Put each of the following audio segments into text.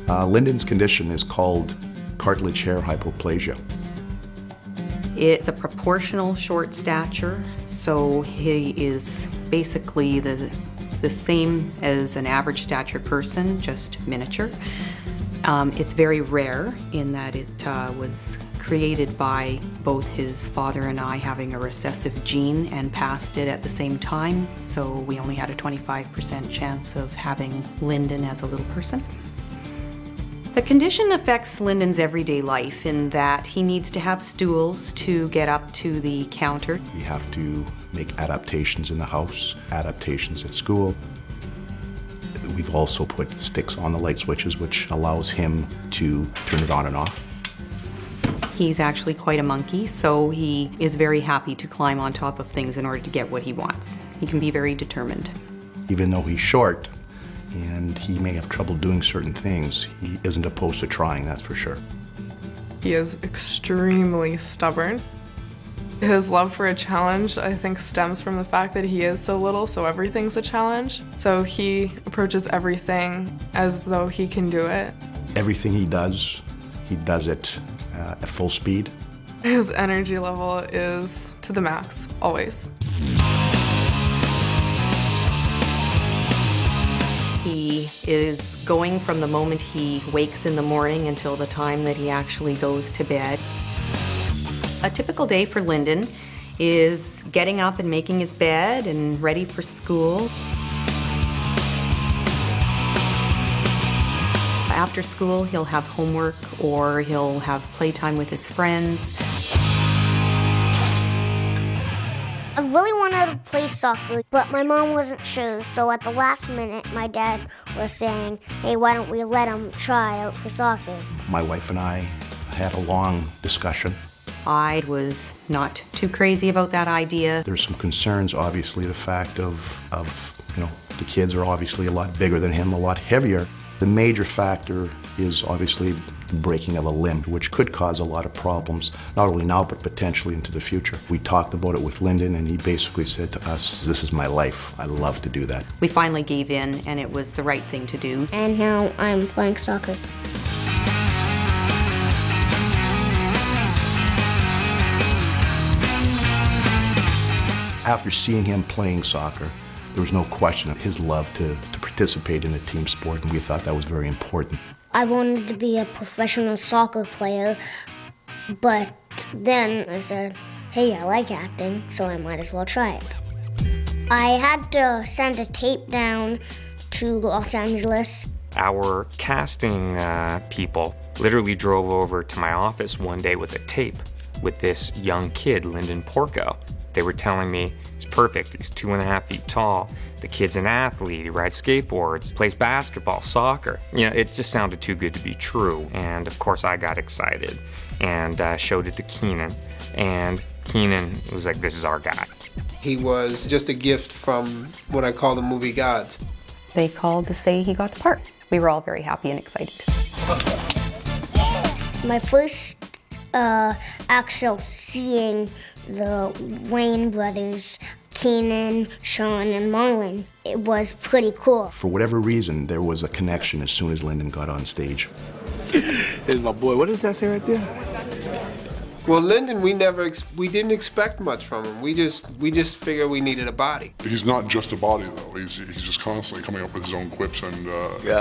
Linden's condition is called cartilage hair hypoplasia. It's a proportional short stature, so he is basically the same as an average stature person, just miniature. It's very rare in that it was created by both his father and I having a recessive gene and passed it at the same time, so we only had a 25% chance of having Linden as a little person. The condition affects Linden's everyday life in that he needs to have stools to get up to the counter. You have to make adaptations in the house, adaptations at school. We've also put sticks on the light switches, which allows him to turn it on and off. He's actually quite a monkey, so he is very happy to climb on top of things in order to get what he wants. He can be very determined. Even though he's short and he may have trouble doing certain things, he isn't opposed to trying, that's for sure. He is extremely stubborn. His love for a challenge, I think, stems from the fact that he is so little, so everything's a challenge. So he approaches everything as though he can do it. Everything he does it at full speed. His energy level is to the max, always. He is going from the moment he wakes in the morning until the time that he actually goes to bed. A typical day for Linden is getting up and making his bed and ready for school. After school, he'll have homework or he'll have playtime with his friends. I really wanted to play soccer, but my mom wasn't sure, so at the last minute, my dad was saying, hey, why don't we let him try out for soccer? My wife and I had a long discussion. I was not too crazy about that idea. There's some concerns, obviously, the fact of the kids are obviously a lot bigger than him, a lot heavier. The major factor is obviously the breaking of a limb, which could cause a lot of problems, not only now, but potentially into the future. We talked about it with Linden, and he basically said to us, this is my life. I love to do that. We finally gave in, and it was the right thing to do. And now I'm playing soccer. After seeing him playing soccer, there was no question of his love to participate in a team sport, and we thought that was very important. I wanted to be a professional soccer player, but then I said, hey, I like acting, so I might as well try it. I had to send a tape down to Los Angeles. Our casting people literally drove over to my office one day with a tape with this young kid, Linden Porco. They were telling me he's perfect, he's 2.5 feet tall, the kid's an athlete, he rides skateboards, plays basketball, soccer. You know, it just sounded too good to be true. And of course I got excited and showed it to Keenan. And Keenan was like, this is our guy. He was just a gift from what I call the movie gods. They called to say he got the part. We were all very happy and excited. My first actual seeing the Wayne brothers, Keenan, Sean, and Marlon, it was pretty cool. For whatever reason, there was a connection as soon as Linden got on stage. Here's my boy. What does that say right there? Well, Linden, we didn't expect much from him. We just figured we needed a body. He's not just a body, though. He's just constantly coming up with his own quips and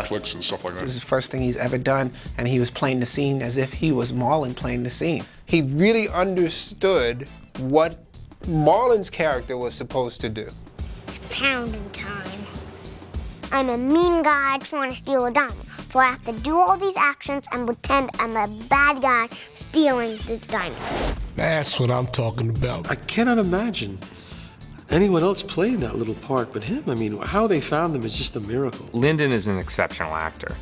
clicks and stuff like that. This is the first thing he's ever done, and he was playing the scene as if he was Marlon playing the scene. He really understood what Marlon's character was supposed to do. It's pounding time. I'm a mean guy trying to steal a diamond. So I have to do all these actions and pretend I'm a bad guy stealing the diamond. That's what I'm talking about. I cannot imagine anyone else playing that little part but him. I mean, how they found him is just a miracle. Linden is an exceptional actor.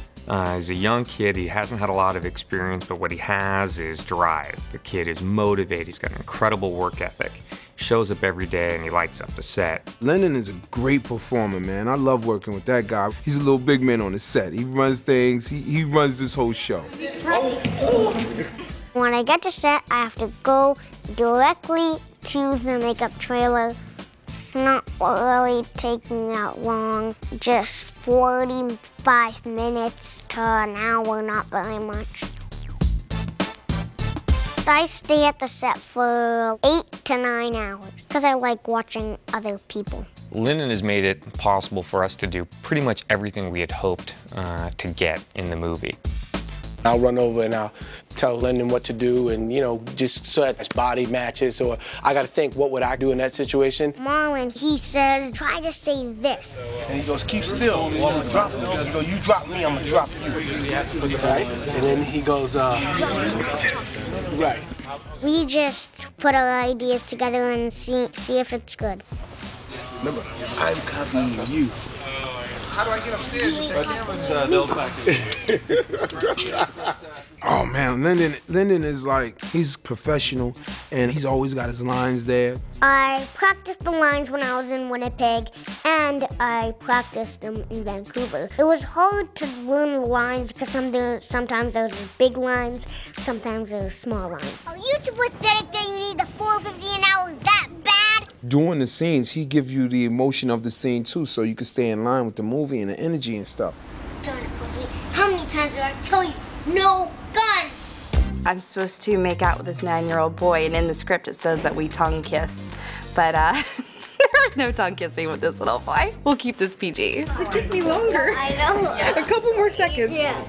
He's a young kid, he hasn't had a lot of experience, but what he has is drive. The kid is motivated, he's got an incredible work ethic. Shows up every day and he lights up the set. Linden is a great performer, man. I love working with that guy. He's a little big man on the set. He runs things, he runs this whole show. When I get to set, I have to go directly to the makeup trailer It's not really taking that long, just 45 minutes to an hour, not very much. So I stay at the set for 8 to 9 hours because I like watching other people. Linden has made it possible for us to do pretty much everything we had hoped to get in the movie. I'll run over and I'll tell Linden what to do, and just so that his body matches, or I gotta think, what would I do in that situation? Marlon, he says, try to say this. And he goes, keep still, or I'm gonna drop you. He goes, you drop me, I'm gonna drop you. Right? And then he goes, right. We just put our ideas together and see if it's good. Remember, I'm copying you. How do I get upstairs? They'll Oh man, Linden is like, he's professional and he's always got his lines there. I practiced the lines when I was in Winnipeg, and I practiced them in Vancouver. It was hard to learn the lines because sometimes there was big lines, sometimes there were small lines. Are you so pathetic that you need the $4.50 an hour that bad? During the scenes, he gives you the emotion of the scene too, so you can stay in line with the movie and the energy and stuff. Darn it, pussy. How many times did I tell you, no guns? I'm supposed to make out with this 9-year-old boy, and in the script it says that we tongue kiss. But there's no tongue kissing with this little boy. We'll keep this PG. It takes me longer. I know. A couple more seconds. Yeah.